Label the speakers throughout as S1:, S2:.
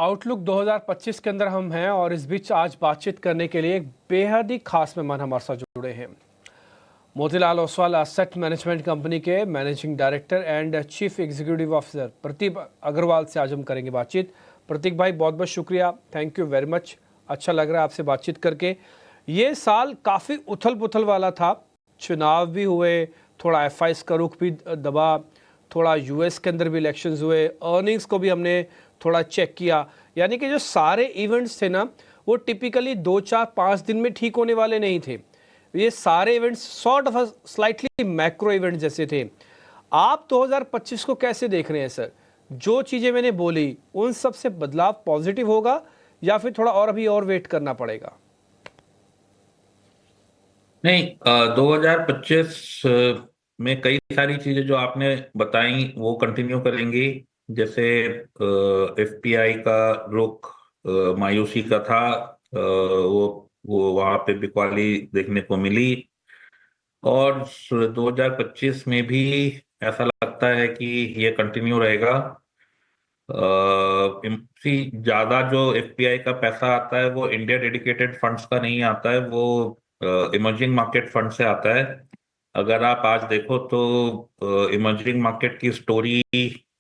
S1: Outlook 2025 के अंदर हम हैं और इस बीच आज बातचीत करने के लिए एक बेहद ही खास मेहमान हमारे साथ जुड़े हैं। Motilal Oswal asset management company के managing director and chief executive officer Prateek Agarwal से आज हम करेंगे बातचीत। प्रतीक भाई, बहुत बहुत शुक्रिया, थैंक यू वेरी मच। अच्छा लग रहा है आपसे बातचीत करके। ये साल काफ़ी उथल पुथल वाला था, चुनाव भी हुए, थोड़ा FIs का रुख भी दबा, थोड़ा US के अंदर भी इलेक्शंस हुए, अर्निंग्स को भी हमने थोड़ा चेक किया। यानी कि जो सारे इवेंट्स थे ना, वो टिपिकली 2 4 5 दिन में ठीक होने वाले नहीं थे। ये सारे events sort of slightly macro event जैसे थे। आप 2025 को कैसे देख रहे हैं सर? जो चीज़ें मैंने बोली उन सब से बदलाव पॉजिटिव होगा या फिर थोड़ा और अभी और वेट करना पड़ेगा?
S2: नहीं, 2025 में कई सारी चीजें जो आपने बताई वो कंटिन्यू करेंगी। जैसे FPI का रुख मायूसी का था, वो वहां पे बिकवाली देखने को मिली। और 2025 में भी ऐसा लगता है कि ये कंटिन्यू रहेगा। ज्यादा जो FPI का पैसा आता है वो इंडिया डेडिकेटेड फंड्स का नहीं आता है, वो इमर्जिंग मार्केट फंड से आता है। अगर आप आज देखो तो इमर्जिंग मार्केट की स्टोरी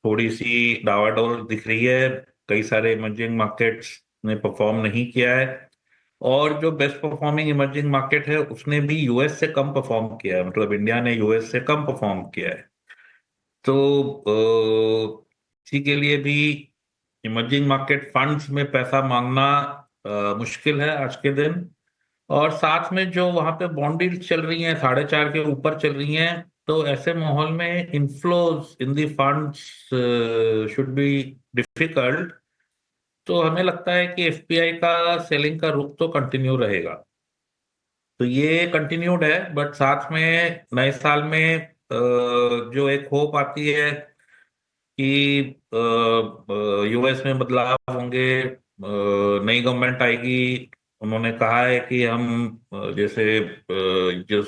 S2: थोड़ी सी डावाडोल दिख रही है। कई सारे इमर्जिंग मार्केट्स ने परफॉर्म नहीं किया है, और जो बेस्ट परफॉर्मिंग इमर्जिंग मार्केट है उसने भी US से कम परफॉर्म किया है। मतलब इंडिया ने US से कम परफॉर्म किया है। तो इसी के लिए भी इमर्जिंग मार्केट फंड्स में पैसा मांगना मुश्किल है आज के दिन। और साथ में जो वहां पे बॉन्ड यील्ड्स चल रही हैं 4.5 के ऊपर चल रही हैं, तो ऐसे माहौल में inflows in the funds should be difficult. तो हमें लगता है कि FPI का सेलिंग का रुख तो कंटिन्यू रहेगा। तो ये कंटिन्यूड है, बट साथ में नए साल में जो एक होप आती है कि US में बदलाव होंगे, नई गवर्नमेंट आएगी। उन्होंने कहा है कि हम जैसे जो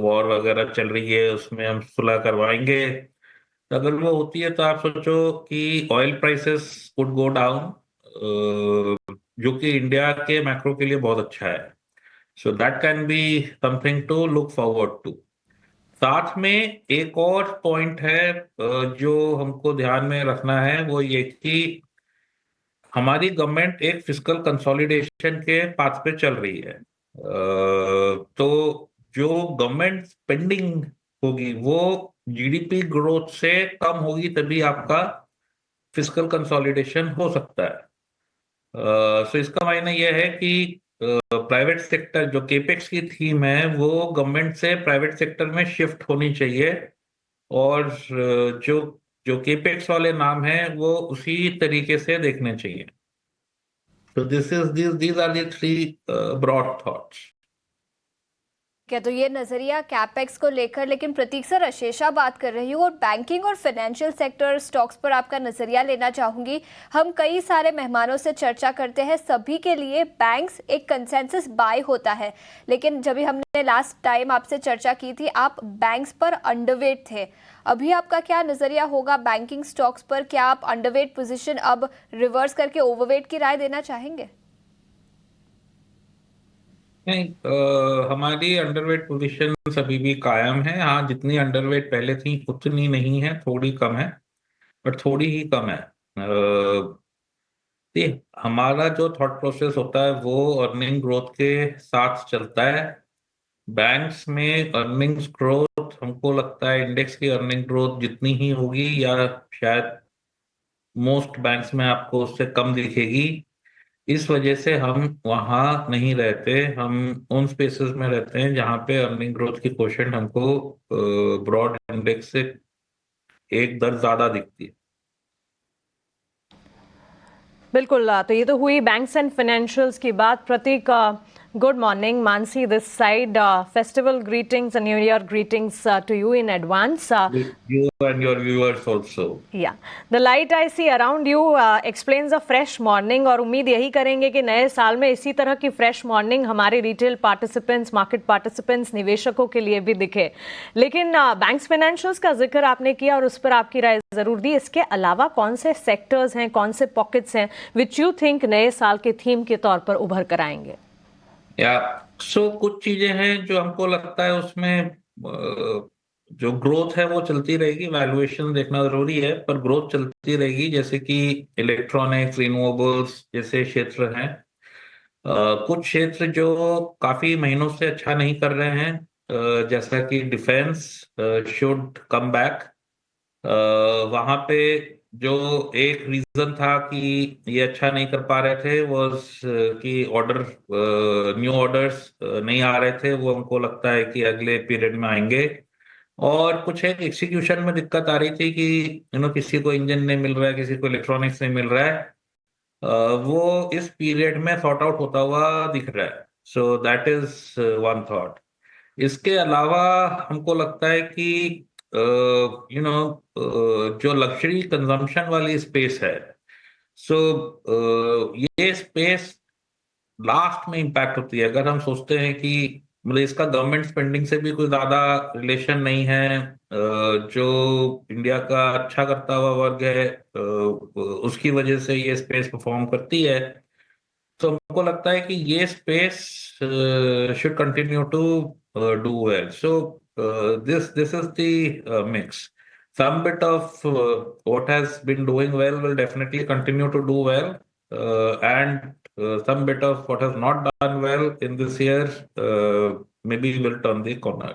S2: वॉर वगैरह चल रही है उसमें हम सुलह करवाएंगे। तो अगर वो होती है तो आप सोचो कि oil prices could go down, जो कि इंडिया के मैक्रो के लिए बहुत अच्छा है। So that can be something to look forward to. साथ में एक और पॉइंट है जो हमको ध्यान में रखना है, वो ये कि हमारी गवर्नमेंट एक फिस्कल कंसोलिडेशन के पाथ पे चल रही है। तो जो गवर्नमेंट स्पेंडिंग होगी वो GDP ग्रोथ से कम होगी, तभी आपका फिस्कल कंसोलिडेशन हो सकता है। सो इसका मायने यह है कि प्राइवेट सेक्टर, जो केपेक्स की थीम है, वो गवर्नमेंट से प्राइवेट सेक्टर में शिफ्ट होनी चाहिए। और जो जो केपेक्स वाले नाम हैं वो उसी तरीके से देखने चाहिए। तो these are the three broad thoughts.
S3: क्या तो ये नजरिया कैपेक्स को लेकर, लेकिन प्रतीक सर, अशेषा बात कर रही हूँ और बैंकिंग और फाइनेंशियल सेक्टर स्टॉक्स पर आपका नजरिया लेना चाहूंगी। हम कई सारे मेहमानों से चर्चा करते हैं, सभी के लिए बैंक्स एक कंसेंसस बाय होता है, लेकिन जब भी हमने लास्ट टाइम आपसे चर्चा की थी आप बैंक्स पर अंडरवेट थे। अभी आपका क्या नजरिया होगा बैंकिंग स्टॉक्स पर? क्या आप अंडरवेट पोजिशन अब रिवर्स करके ओवरवेट की राय देना चाहेंगे?
S2: नहीं, हमारी अंडरवेट पोजीशन अभी भी कायम है। हाँ, जितनी अंडरवेट पहले थी उतनी नहीं है, थोड़ी कम है, बट थोड़ी ही कम है। हमारा जो थॉट प्रोसेस होता है वो अर्निंग ग्रोथ के साथ चलता है। बैंक्स में अर्निंग्स ग्रोथ हमको लगता है इंडेक्स की अर्निंग ग्रोथ जितनी ही होगी, या शायद मोस्ट बैंक्स में आपको उससे कम दिखेगी। इस वजह से हम वहां नहीं रहते, हम उन स्पेसेस में रहते हैं जहां पे अर्निंग ग्रोथ की क्वोशंट हमको ब्रॉड इंडेक्स से एक दर ज्यादा दिखती है।
S4: बिल्कुल। तो ये तो हुई बैंक्स एंड फाइनेंशियल्स की बात। प्रतीक, Good morning, Mansi. This side, festival greetings and New Year greetings to you in advance.
S2: You and your viewers also.
S4: Yeah, the light I see around you explains a fresh morning और उम्मीद यही करेंगे कि नए साल में इसी तरह की फ्रेश मॉर्निंग हमारे रिटेल पार्टिसिपेंट्स, मार्केट पार्टिसिपेंट्स, निवेशकों के लिए भी दिखे। लेकिन बैंक्स फाइनेंशियल्स का जिक्र आपने किया और उस पर आपकी राय जरूर दी। इसके अलावा कौन से सेक्टर्स हैं, कौन से पॉकेट्स हैं विच यू थिंक नए साल के थीम के तौर पर उभर कर आएंगे?
S2: या कुछ चीजें हैं जो हमको लगता है उसमें जो ग्रोथ है वो चलती रहेगी। वैल्यूएशन देखना जरूरी है, पर ग्रोथ चलती रहेगी, जैसे कि इलेक्ट्रॉनिक्स, रिन्यूएबल्स जैसे क्षेत्र हैं। कुछ क्षेत्र जो काफी महीनों से अच्छा नहीं कर रहे हैं, जैसा कि डिफेंस शुड कम बैक। वहां पे जो एक रीजन था कि ये अच्छा नहीं कर पा रहे थे वाज कि न्यू ऑर्डर्स नहीं आ रहे थे। वो हमको लगता है कि अगले पीरियड में आएंगे। और कुछ एक एग्जीक्यूशन में दिक्कत आ रही थी कि किसी को इंजन नहीं मिल रहा है, किसी को इलेक्ट्रॉनिक्स नहीं मिल रहा है। वो इस पीरियड में सॉर्ट आउट होता हुआ दिख रहा है। So that is one thought. इसके अलावा हमको लगता है कि जो लग्जरी कंजम्पशन वाली स्पेस है, सो ये स्पेस लास्ट में इंपैक्ट होती है। अगर हम सोचते हैं कि मतलब इसका गवर्नमेंट स्पेंडिंग से भी कोई ज्यादा रिलेशन नहीं है, जो इंडिया का अच्छा करता हुआ वर्ग है उसकी वजह से ये स्पेस परफॉर्म करती है। तो हमको लगता है कि ये space should continue to do well. So this is the mix. Some bit of what has been doing well will definitely continue to do well, and some bit of what has not done well in this year maybe will turn the corner.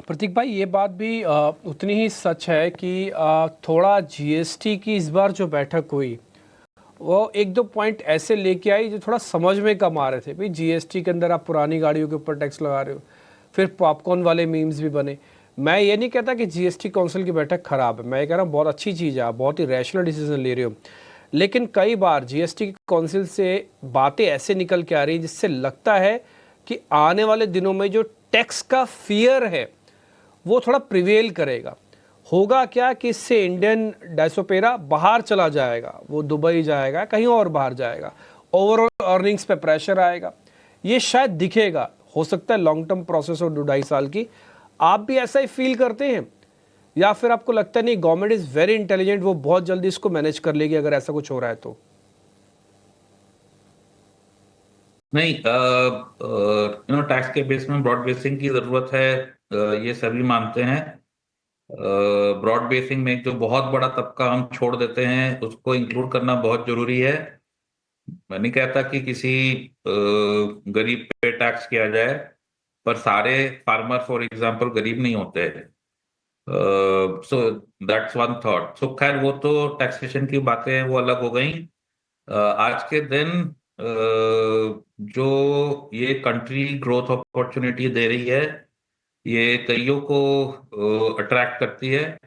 S1: प्रतीक भाई, ये बात भी उतनी ही सच है कि थोड़ा GST की इस बार जो बैठक हुई वो एक दो पॉइंट ऐसे लेके आई जो थोड़ा समझ में कम आ रहे थे। भाई जीएसटी के अंदर आप पुरानी गाड़ियों के ऊपर टैक्स लगा रहे हो, फिर पॉपकॉर्न वाले मीम्स भी बने। मैं ये नहीं कहता कि जीएसटी काउंसिल की बैठक खराब है, मैं ये कह रहा हूँ बहुत अच्छी चीज़ है, आप बहुत ही रैशनल डिसीजन ले रहे हो। लेकिन कई बार जीएसटी काउंसिल से बातें ऐसे निकल के आ रही हैं जिससे लगता है कि आने वाले दिनों में जो टैक्स का फियर है वो थोड़ा प्रिवेल करेगा। होगा क्या कि इससे इंडियन डायस्पोरा बाहर चला जाएगा, वो दुबई जाएगा, कहीं और बाहर जाएगा, ओवरऑल अर्निंग्स पे प्रेशर आएगा। ये शायद दिखेगा, हो सकता है लॉन्ग टर्म प्रोसेस हो 2-2.5 साल की। आप भी ऐसा ही फील करते हैं या फिर आपको लगता है नहीं गवर्नमेंट इज वेरी इंटेलिजेंट, वो बहुत जल्दी इसको मैनेज कर लेगी अगर ऐसा कुछ हो रहा है तो?
S2: नहीं, टैक्स के बेस में ब्रॉड बेसिंग की जरूरत है, ये सभी मानते हैं। ब्रॉड बेसिंग में जो बहुत बड़ा तबका हम छोड़ देते हैं उसको इंक्लूड करना बहुत जरूरी है। मैं नहीं कहता कि किसी गरीब पे टैक्स किया जाए, पर सारे फार्मर फॉर एग्जांपल गरीब नहीं होते। So that's one thought. So खैर वो तो टैक्सेशन की बातें हैं, वो अलग हो गई। आज के दिन जो ये कंट्री ग्रोथ अपॉर्चुनिटी दे रही है, ये कईयों को अट्रैक्ट करती है।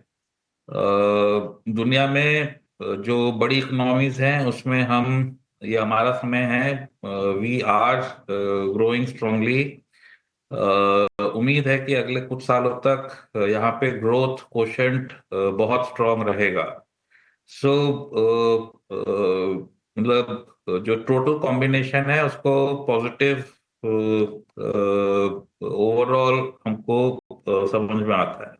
S2: दुनिया में जो बड़ी इकोनॉमीज हैं उसमें ये हमारा समय है। We are growing strongly. उम्मीद है कि अगले कुछ सालों तक यहाँ पे ग्रोथ कोशेंट बहुत स्ट्रांग रहेगा। सो मतलब जो टोटल कॉम्बिनेशन है उसको पॉजिटिव ओवरऑल हमको समझ में आता है।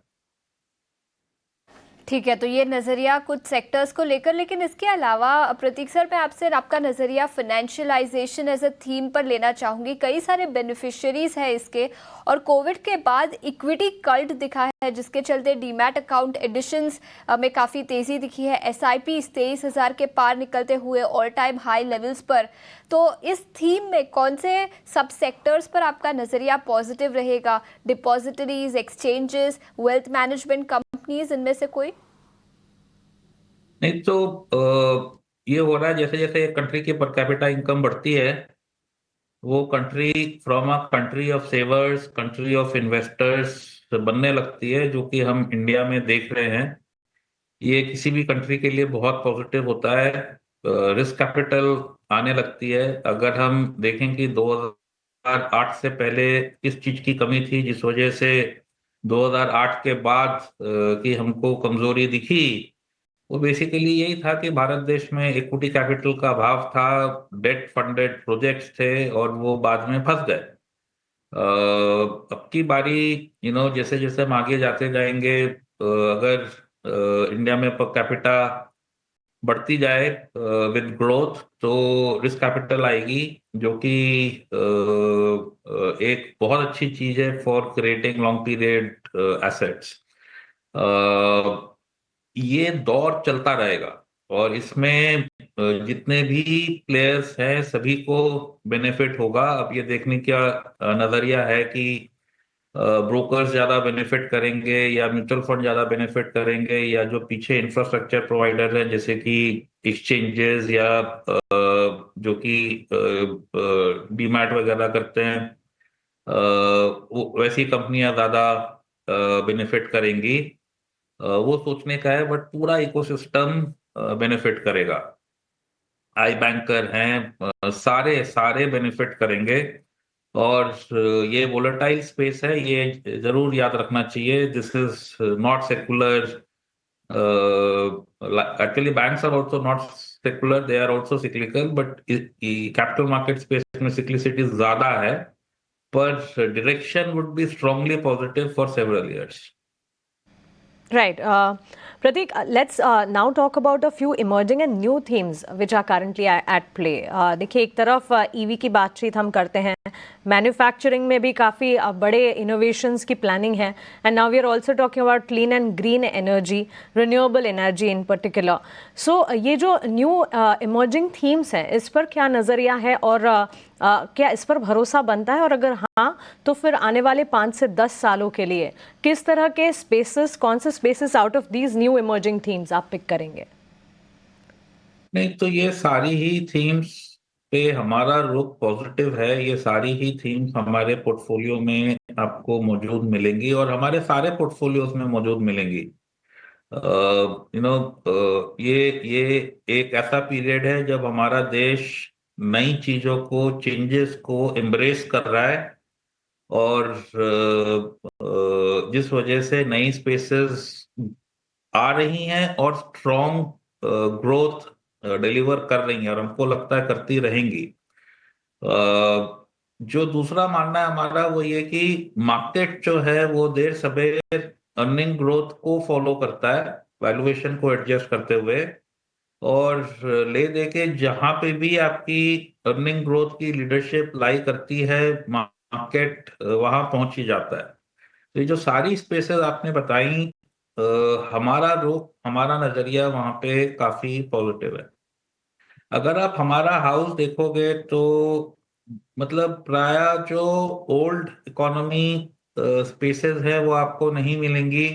S3: ठीक है, तो ये नज़रिया कुछ सेक्टर्स को लेकर, लेकिन इसके अलावा प्रतीक सर मैं आपसे आपका नज़रिया फाइनेंशियलाइजेशन एज अ थीम पर लेना चाहूँगी। कई सारे बेनिफिशियरीज हैं इसके, और कोविड के बाद इक्विटी कल्ट दिखा है जिसके चलते डीमैट अकाउंट एडिशंस में काफ़ी तेज़ी दिखी है। एसआईपी 23,000 के पार निकलते हुए ऑल टाइम हाई लेवल्स पर। तो इस थीम में कौन से सब सेक्टर्स पर आपका नज़रिया पॉजिटिव रहेगा? Depositories, exchanges, wealth management companies, इनमें से कोई?
S2: नहीं तो ये हो रहा है, जैसे जैसे कंट्री की पर कैपिटा इनकम बढ़ती है, वो country from a country of savers, country of investors बनने लगती है, जो कि हम इंडिया में देख रहे हैं। ये किसी भी कंट्री के लिए बहुत पॉजिटिव होता है। रिस्क कैपिटल आने लगती है। अगर हम देखें कि 2008 से पहले किस चीज की कमी थी जिस वजह से 2008 के बाद की हमको कमजोरी दिखी, वो बेसिकली यही था कि भारत देश में इक्विटी कैपिटल का अभाव था, डेट फंडेड प्रोजेक्ट्स थे और वो बाद में फंस गए। अब की बारी जैसे जैसे हम आगे जाते जाएंगे, अगर इंडिया में पर कैपिटा बढ़ती जाए विद ग्रोथ, तो रिस्क कैपिटल आएगी, जो कि एक बहुत अच्छी चीज है for creating long period assets. ये दौर चलता रहेगा और इसमें जितने भी प्लेयर्स हैं सभी को बेनिफिट होगा। अब ये देखने का नजरिया है कि ब्रोकर्स ज्यादा बेनिफिट करेंगे या म्यूचुअल फंड ज्यादा बेनिफिट करेंगे, या जो पीछे इंफ्रास्ट्रक्चर प्रोवाइडर हैं जैसे कि एक्सचेंजेस या जो कि डीमैट वगैरह करते हैं, वैसी कंपनियां ज्यादा बेनिफिट करेंगी। वो सोचने का है, बट पूरा इकोसिस्टम बेनिफिट करेगा। आई बैंकर हैं, सारे सारे बेनिफिट करेंगे। और ये वोलेटाइल स्पेस है, ये जरूर याद रखना चाहिए। This is not secular. Actually banks are also not secular, they are also cyclical, but capital market space में सिक्लिसिटी ज्यादा है, पर direction would be strongly positive for several years.
S4: Right. Pratik, let's now talk about a few emerging and new themes which are currently at play. देखिए, एक तरफ EV की बातचीत हम करते हैं, मैन्युफैक्चरिंग में भी काफ़ी बड़े इनोवेशंस की प्लानिंग है, and now we are also talking about clean and green energy, renewable energy in particular. So ये जो न्यू इमर्जिंग थीम्स हैं, इस पर क्या नज़रिया है और क्या इस पर भरोसा बनता है, और अगर हाँ तो फिर आने वाले 5 से 10 सालों के लिए किस तरह के स्पेसेस, कौन से spaces out of these new emerging themes आप पिक करेंगे?
S2: नहीं, तो ये सारी ही थीम्स पे हमारा रुख पॉजिटिव है। ये सारी ही थीम्स हमारे पोर्टफोलियो में आपको मौजूद मिलेंगी और हमारे सारे पोर्टफोलियोज में मौजूद मिलेंगी। ये एक ऐसा पीरियड है जब हमारा देश नई चीजों को, चेंजेस को एम्ब्रेस कर रहा है, और जिस वजह से नई स्पेसेस आ रही हैं और स्ट्रॉन्ग ग्रोथ डिलीवर कर रही हैं, और हमको लगता है करती रहेंगी। जो दूसरा मानना है हमारा वो ये कि मार्केट जो है वो देर सवेर अर्निंग ग्रोथ को फॉलो करता है, वैल्यूएशन को एडजस्ट करते हुए, और ले दे के जहां पे भी आपकी अर्निंग ग्रोथ की लीडरशिप लाई करती है मार्केट, वहां पहुंच ही जाता है। तो ये जो सारी स्पेसेस आपने बताई, हमारा रुख, हमारा नजरिया वहां पे काफी पॉजिटिव है। अगर आप हमारा हाउस देखोगे तो मतलब प्राय जो ओल्ड इकोनॉमी स्पेसेस है वो आपको नहीं मिलेंगी।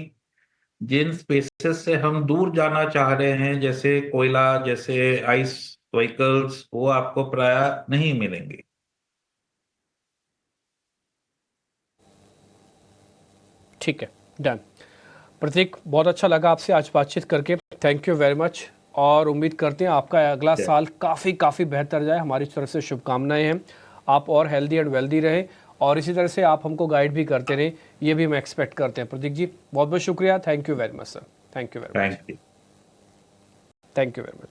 S2: जिन स्पेसेस से हम दूर जाना चाह रहे हैं, जैसे कोयला, जैसे आइस व्हीकल्स, वो आपको प्राय नहीं मिलेंगी।
S1: ठीक है, डन। प्रतीक, बहुत अच्छा लगा आपसे आज बातचीत करके, थैंक यू वेरी मच। और उम्मीद करते हैं आपका अगला साल काफ़ी बेहतर जाए, हमारी तरफ से शुभकामनाएं हैं। आप और हेल्दी एंड वेल्दी रहें और इसी तरह से आप हमको गाइड भी करते रहें, ये भी हम एक्सपेक्ट करते हैं। प्रतीक जी, बहुत बहुत शुक्रिया, thank you very much sir, thank you very much, thank you very much.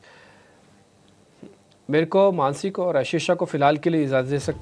S1: मेरे को, मानसी को और आशीषा को फिलहाल के लिए इजाज़त दे सकते हैं।